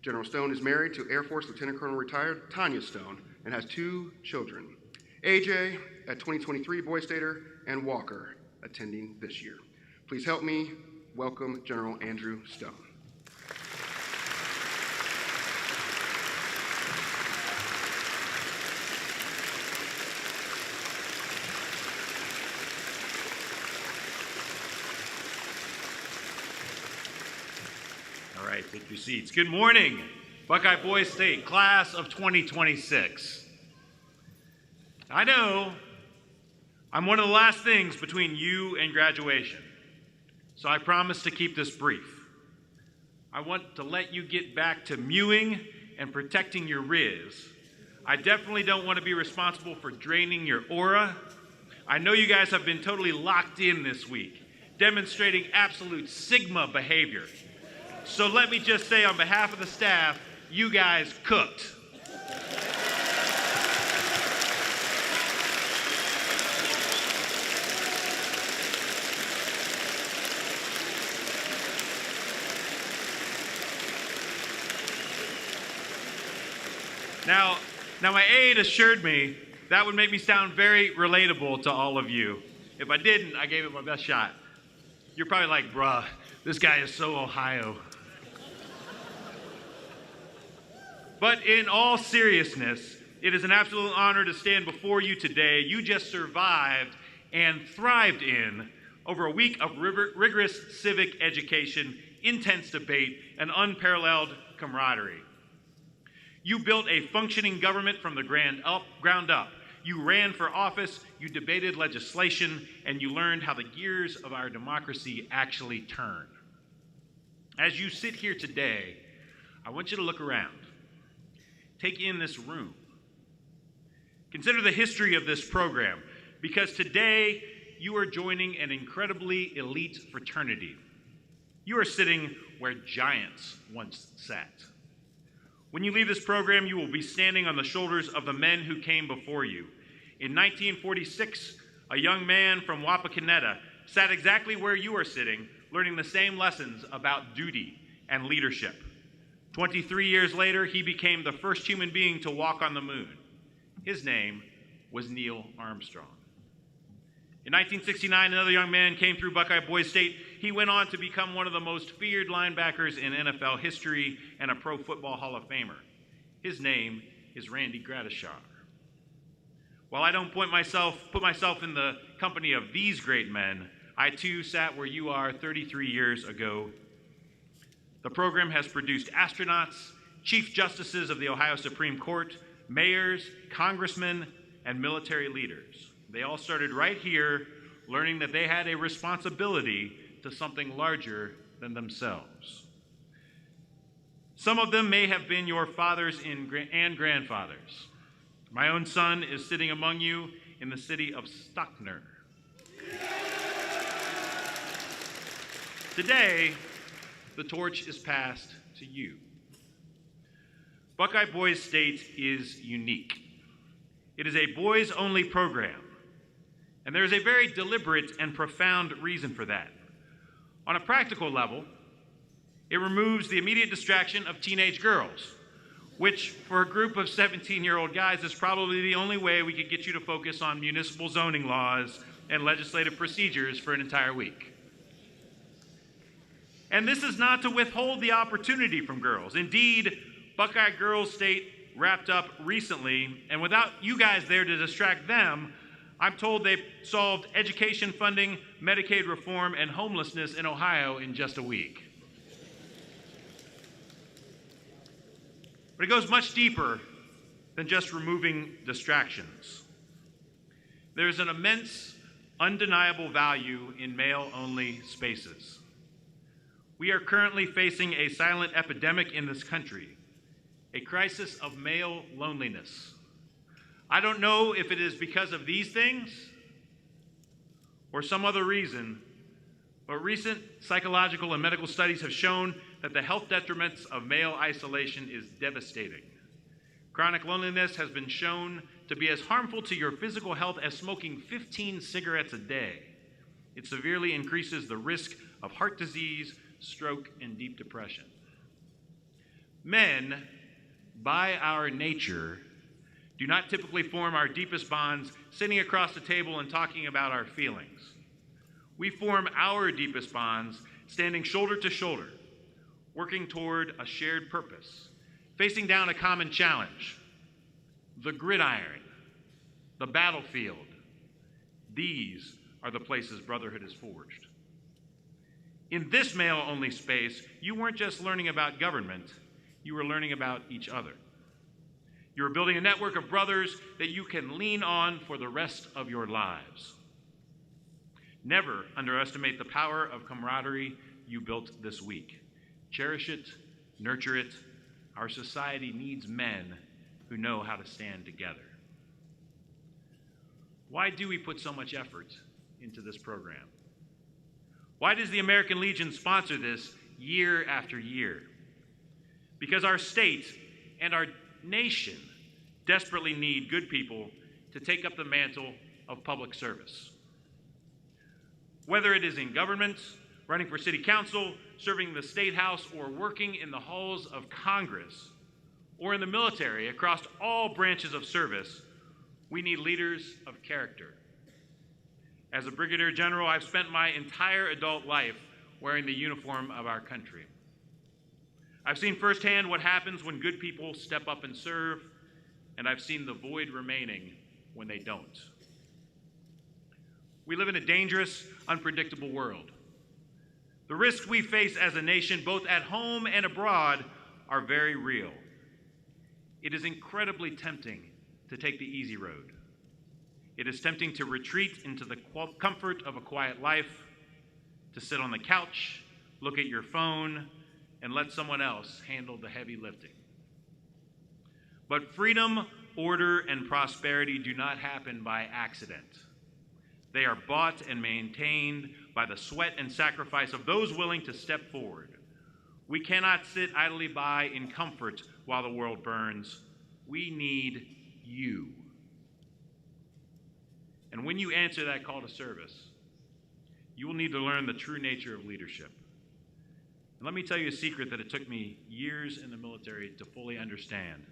General Stone is married to Air Force Lieutenant Colonel retired Tanya Stone and has 2 children, AJ, a 2023 Boy Stater, and Walker, attending this year. Please help me welcome General Andrew Stone. All right, take your seats. Good morning, Buckeye Boys State, class of 2026. I know I'm one of the last things between you and graduation, so I promise to keep this brief. I want to let you get back to mewing and protecting your Riz. I definitely don't want to be responsible for draining your aura. I know you guys have been totally locked in this week, demonstrating absolute Sigma behavior. So let me just say on behalf of the staff, you guys cooked. Now my aide assured me that would make me sound very relatable to all of you. If I didn't, I gave it my best shot. You're probably like, bruh, this guy is so Ohio. But in all seriousness, it is an absolute honor to stand before you today. You just survived and thrived in over a week of rigorous civic education, intense debate, and unparalleled camaraderie. You built a functioning government from the ground up. You ran for office, you debated legislation, and you learned how the gears of our democracy actually turn. As you sit here today, I want you to look around. Take in this room. Consider the history of this program, because today you are joining an incredibly elite fraternity. You are sitting where giants once sat. When you leave this program, you will be standing on the shoulders of the men who came before you. In 1946, a young man from Wapakoneta sat exactly where you are sitting, learning the same lessons about duty and leadership. 23 years later, he became the first human being to walk on the moon. His name was Neil Armstrong. In 1969, another young man came through Buckeye Boys State. He went on to become one of the most feared linebackers in NFL history and a Pro Football Hall of Famer. His name is Randy Gradishar. While I don't put myself in the company of these great men, I too sat where you are 33 years ago. The program has produced astronauts, chief justices of the Ohio Supreme Court, mayors, congressmen, and military leaders. They all started right here, learning that they had a responsibility to something larger than themselves. Some of them may have been your fathers and grandfathers. My own son is sitting among you in the city of Stockner. Today, the torch is passed to you. Buckeye Boys State is unique. It is a boys-only program, and there is a very deliberate and profound reason for that. On a practical level, it removes the immediate distraction of teenage girls, which for a group of 17-year-old guys is probably the only way we could get you to focus on municipal zoning laws and legislative procedures for an entire week. And this is not to withhold the opportunity from girls. Indeed, Buckeye Girls State wrapped up recently, and without you guys there to distract them, I'm told they've solved education funding, Medicaid reform, and homelessness in Ohio in just a week. But it goes much deeper than just removing distractions. There's an immense, undeniable value in male-only spaces. We are currently facing a silent epidemic in this country, a crisis of male loneliness. I don't know if it is because of these things or some other reason, but recent psychological and medical studies have shown that the health detriments of male isolation is devastating. Chronic loneliness has been shown to be as harmful to your physical health as smoking 15 cigarettes a day. It severely increases the risk of heart disease, stroke, and deep depression. Men, by our nature, do not typically form our deepest bonds sitting across the table and talking about our feelings. We form our deepest bonds standing shoulder to shoulder, working toward a shared purpose, facing down a common challenge. The gridiron, the battlefield, these are the places brotherhood is forged. In this male-only space, you weren't just learning about government, you were learning about each other. You were building a network of brothers that you can lean on for the rest of your lives. Never underestimate the power of camaraderie you built this week. Cherish it, nurture it. Our society needs men who know how to stand together. Why do we put so much effort into this program? Why does the American Legion sponsor this year after year? Because our state and our nation desperately need good people to take up the mantle of public service. Whether it is in government, running for city council, serving the state house, or working in the halls of Congress, or in the military across all branches of service, we need leaders of character. As a Brigadier General, I've spent my entire adult life wearing the uniform of our country. I've seen firsthand what happens when good people step up and serve, and I've seen the void remaining when they don't. We live in a dangerous, unpredictable world. The risks we face as a nation, both at home and abroad, are very real. It is incredibly tempting to take the easy road. It is tempting to retreat into the comfort of a quiet life, to sit on the couch, look at your phone, and let someone else handle the heavy lifting. But freedom, order, and prosperity do not happen by accident. They are bought and maintained by the sweat and sacrifice of those willing to step forward. We cannot sit idly by in comfort while the world burns. We need you. And when you answer that call to service, you will need to learn the true nature of leadership. And let me tell you a secret that it took me years in the military to fully understand.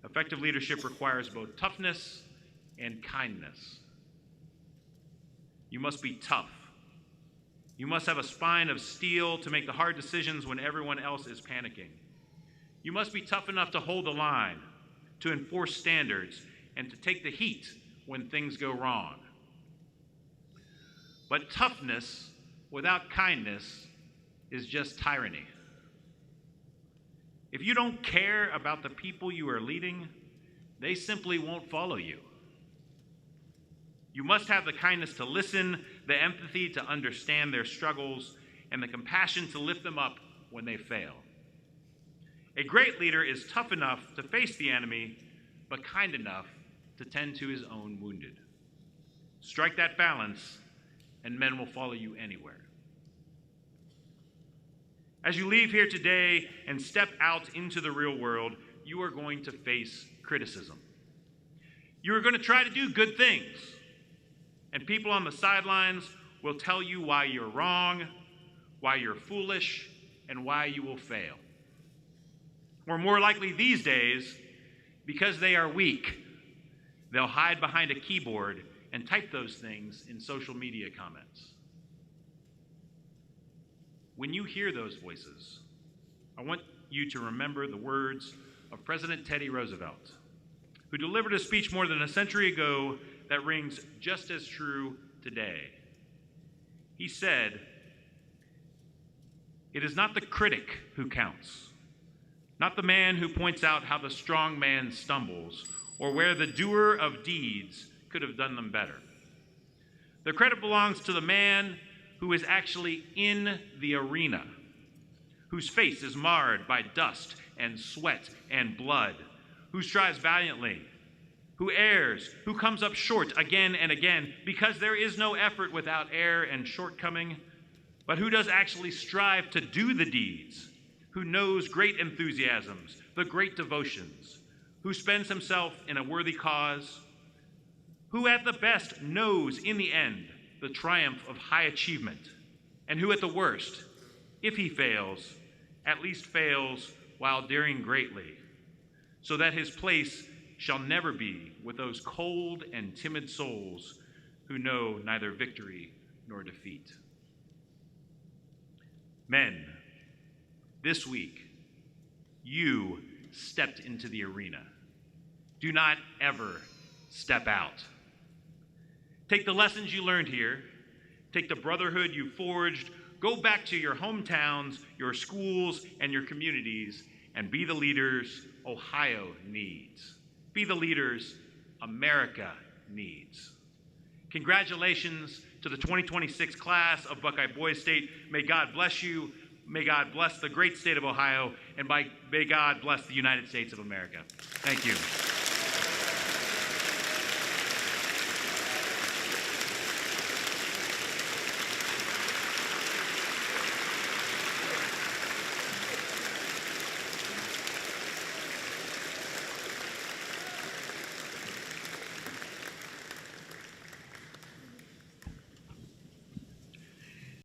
Effective leadership requires both toughness and kindness. You must be tough. You must have a spine of steel to make the hard decisions when everyone else is panicking. You must be tough enough to hold the line, to enforce standards, and to take the heat when things go wrong. But toughness without kindness is just tyranny. If you don't care about the people you are leading, they simply won't follow you. You must have the kindness to listen, the empathy to understand their struggles, and the compassion to lift them up when they fail. A great leader is tough enough to face the enemy, but kind enough to tend to his own wounded. Strike that balance, and men will follow you anywhere. As you leave here today and step out into the real world, you are going to face criticism. You are going to try to do good things, and people on the sidelines will tell you why you're wrong, why you're foolish, and why you will fail. Or more likely these days, because they are weak, they'll hide behind a keyboard and type those things in social media comments. When you hear those voices, I want you to remember the words of President Teddy Roosevelt, who delivered a speech more than a century ago that rings just as true today. He said, "It is not the critic who counts, not the man who points out how the strong man stumbles or where the doer of deeds could have done them better. The credit belongs to the man who is actually in the arena, whose face is marred by dust and sweat and blood, who strives valiantly, who errs, who comes up short again and again, because there is no effort without error and shortcoming, but who does actually strive to do the deeds, who knows great enthusiasms, the great devotions, who spends himself in a worthy cause, who at the best knows in the end the triumph of high achievement, and who at the worst, if he fails, at least fails while daring greatly, so that his place shall never be with those cold and timid souls who know neither victory nor defeat. Men, this week, you stepped into the arena. Do not ever step out. Take the lessons you learned here, take the brotherhood you forged, go back to your hometowns, your schools, and your communities, and be the leaders Ohio needs. Be the leaders America needs. Congratulations to the 2026 class of Buckeye Boys State. May God bless you. May God bless the great state of Ohio, and may God bless the United States of America. Thank you.